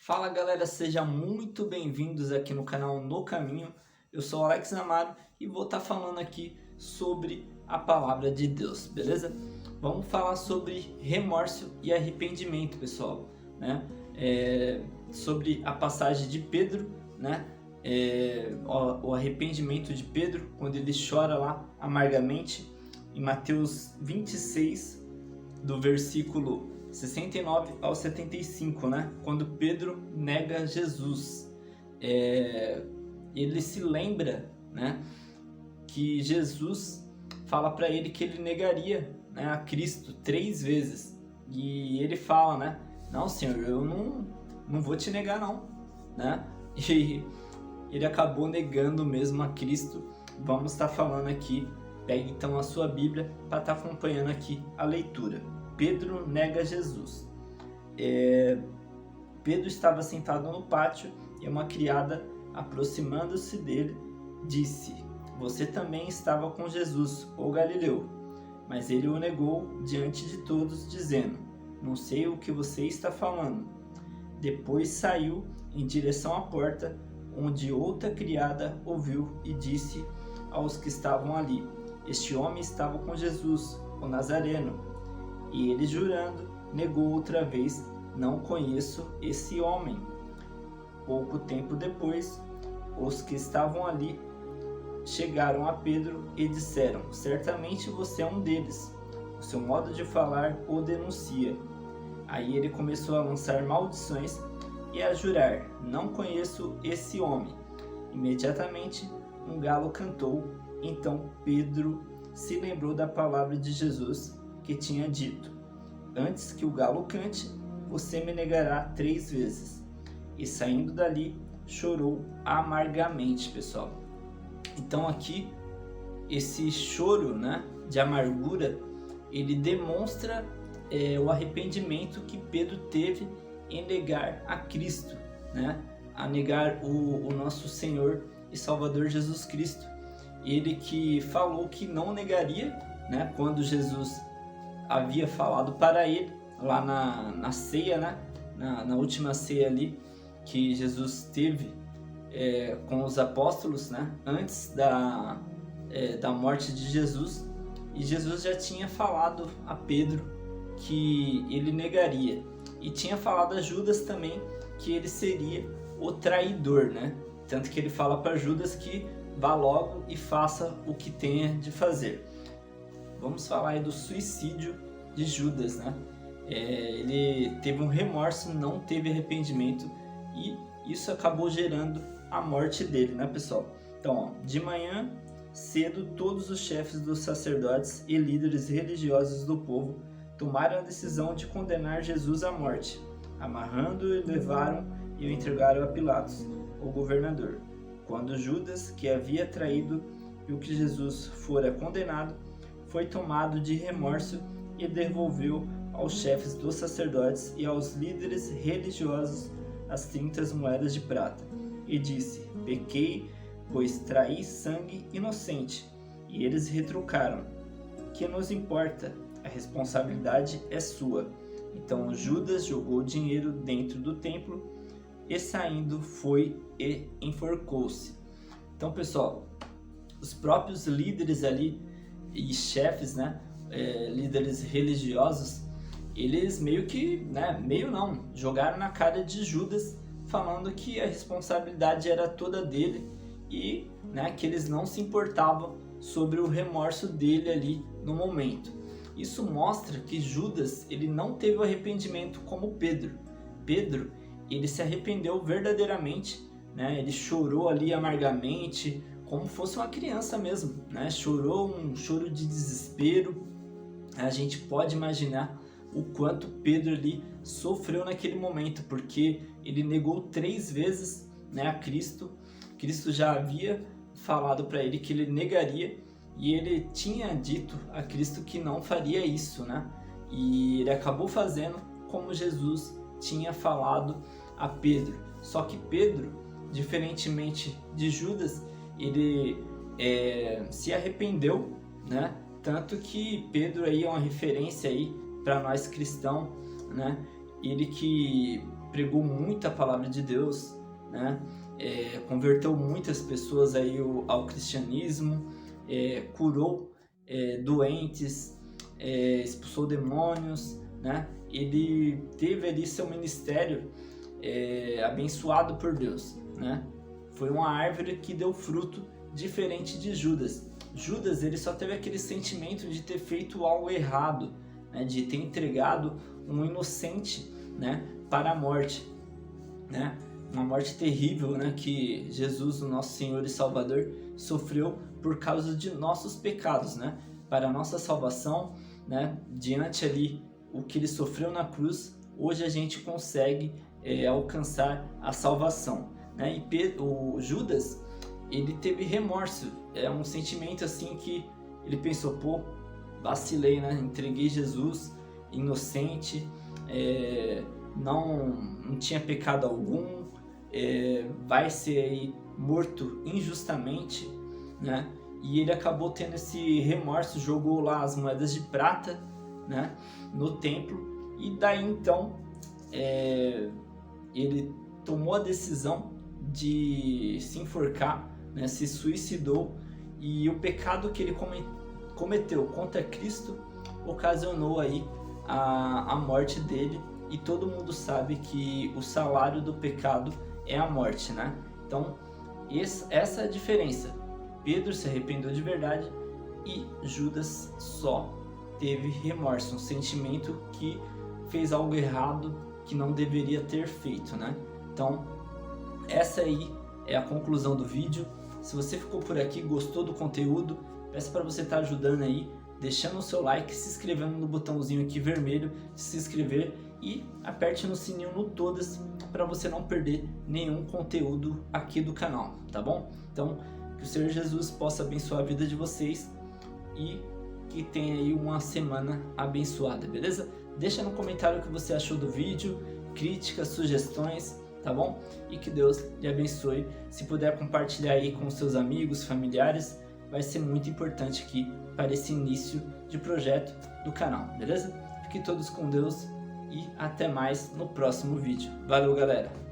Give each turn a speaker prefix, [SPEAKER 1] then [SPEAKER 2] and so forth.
[SPEAKER 1] Fala galera, sejam muito bem-vindos aqui no canal No Caminho. Eu sou o Alex Amaro e vou estar falando aqui sobre a palavra de Deus, beleza? Vamos falar sobre remorso e arrependimento, pessoal, né? Sobre a passagem de Pedro, né? O arrependimento de Pedro, quando ele chora lá amargamente, em Mateus 26, do versículo 69 ao 75, né? Quando Pedro nega Jesus, ele se lembra, né, que Jesus fala para ele que ele negaria, né, a Cristo 3 vezes. E ele fala, né? Não, Senhor, eu não vou te negar não, né? E ele acabou negando mesmo a Cristo. Vamos estar falando aqui. Pegue então a sua Bíblia para estar acompanhando aqui a leitura. Pedro nega Jesus. Pedro estava sentado no pátio e uma criada, aproximando-se dele, disse: "Você também estava com Jesus, o Galileu." Mas ele o negou diante de todos, dizendo: "Não sei o que você está falando." Depois saiu em direção à porta, onde outra criada ouviu e disse aos que estavam ali: "Este homem estava com Jesus, o Nazareno." E ele, jurando, negou outra vez: "Não conheço esse homem." Pouco tempo depois, os que estavam ali chegaram a Pedro e disseram: "Certamente você é um deles. O seu modo de falar o denuncia." Aí ele começou a lançar maldições e a jurar: "Não conheço esse homem." Imediatamente um galo cantou. Então Pedro se lembrou da palavra de Jesus, que tinha dito: "Antes que o galo cante, você me negará 3 vezes." E saindo dali, chorou amargamente, pessoal. Então aqui, esse choro, né, de amargura, ele demonstra o arrependimento que Pedro teve em negar a Cristo, né, a negar o nosso Senhor e Salvador Jesus Cristo. Ele que falou que não negaria, né, quando Jesus havia falado para ele lá na ceia, né? Na última ceia ali que Jesus teve com os apóstolos, né? Antes da morte de Jesus. E Jesus já tinha falado a Pedro que ele negaria, e tinha falado a Judas também que ele seria o traidor, né? Tanto que ele fala para Judas que vá logo e faça o que tenha de fazer. Vamos falar aí do suicídio de Judas, né? Ele teve um remorso, não teve arrependimento, e isso acabou gerando a morte dele, né, pessoal? Então, de manhã cedo, todos os chefes dos sacerdotes e líderes religiosos do povo tomaram a decisão de condenar Jesus à morte. Amarrando-o, levaram e o entregaram a Pilatos, o governador. Quando Judas, que havia traído, viu que Jesus fora condenado, foi tomado de remorso e devolveu aos chefes dos sacerdotes e aos líderes religiosos as 30 moedas de prata. E disse: "Pequei, pois traí sangue inocente." E eles retrucaram: "Que nos importa? A responsabilidade é sua." Então Judas jogou o dinheiro dentro do templo e, saindo, foi e enforcou-se. Então, pessoal, os próprios líderes ali e chefes, né, líderes religiosos, eles meio que, né, meio não, jogaram na cara de Judas, falando que a responsabilidade era toda dele e, né, que eles não se importavam sobre o remorso dele ali no momento. Isso mostra que Judas, ele não teve o arrependimento como Pedro. Pedro, ele se arrependeu verdadeiramente, né? Ele chorou ali amargamente, como fosse uma criança mesmo, né? Chorou um choro de desespero. A gente pode imaginar o quanto Pedro ali sofreu naquele momento, porque ele negou 3 vezes, né, a Cristo. Cristo já havia falado para ele que ele negaria, e ele tinha dito a Cristo que não faria isso, né? E ele acabou fazendo como Jesus tinha falado a Pedro. Só que Pedro, diferentemente de Judas, ele se arrependeu, né? Tanto que Pedro aí é uma referência aí para nós cristãos, né? Ele que pregou muito a palavra de Deus, né? Converteu muitas pessoas aí ao cristianismo, curou doentes, expulsou demônios, né? Ele teve ali seu ministério abençoado por Deus, né? Foi uma árvore que deu fruto, diferente de Judas. Judas, ele só teve aquele sentimento de ter feito algo errado, né? De ter entregado um inocente, né? Para a morte, né? Uma morte terrível, né? Que Jesus, o nosso Senhor e Salvador, sofreu por causa de nossos pecados, né? Para a nossa salvação, né? Diante ali o que ele sofreu na cruz, hoje a gente consegue alcançar a salvação, né? E o Judas, ele teve remorso, um sentimento assim que ele pensou, pô, vacilei, né? Entreguei Jesus inocente, não tinha pecado algum, vai ser aí morto injustamente, né? E ele acabou tendo esse remorso, jogou lá as moedas de prata, né, no templo, e daí então ele tomou a decisão de se enforcar, né, se suicidou, e o pecado que ele cometeu contra Cristo ocasionou aí a morte dele, e todo mundo sabe que o salário do pecado é a morte, né? Então essa é a diferença. Pedro se arrependeu de verdade e Judas só teve remorso, um sentimento que fez algo errado que não deveria ter feito, né? Então essa aí é a conclusão do vídeo. Se você ficou por aqui, gostou do conteúdo, peço para você estar ajudando aí, deixando o seu like, se inscrevendo no botãozinho aqui vermelho de se inscrever e aperte no sininho no todas para você não perder nenhum conteúdo aqui do canal, tá bom? Então, que o Senhor Jesus possa abençoar a vida de vocês e que tenha aí uma semana abençoada, beleza? Deixa no comentário o que você achou do vídeo, críticas, sugestões, tá bom? E que Deus lhe abençoe. Se puder compartilhar aí com seus amigos, familiares, vai ser muito importante aqui para esse início de projeto do canal, beleza? Fiquem todos com Deus e até mais no próximo vídeo. Valeu, galera!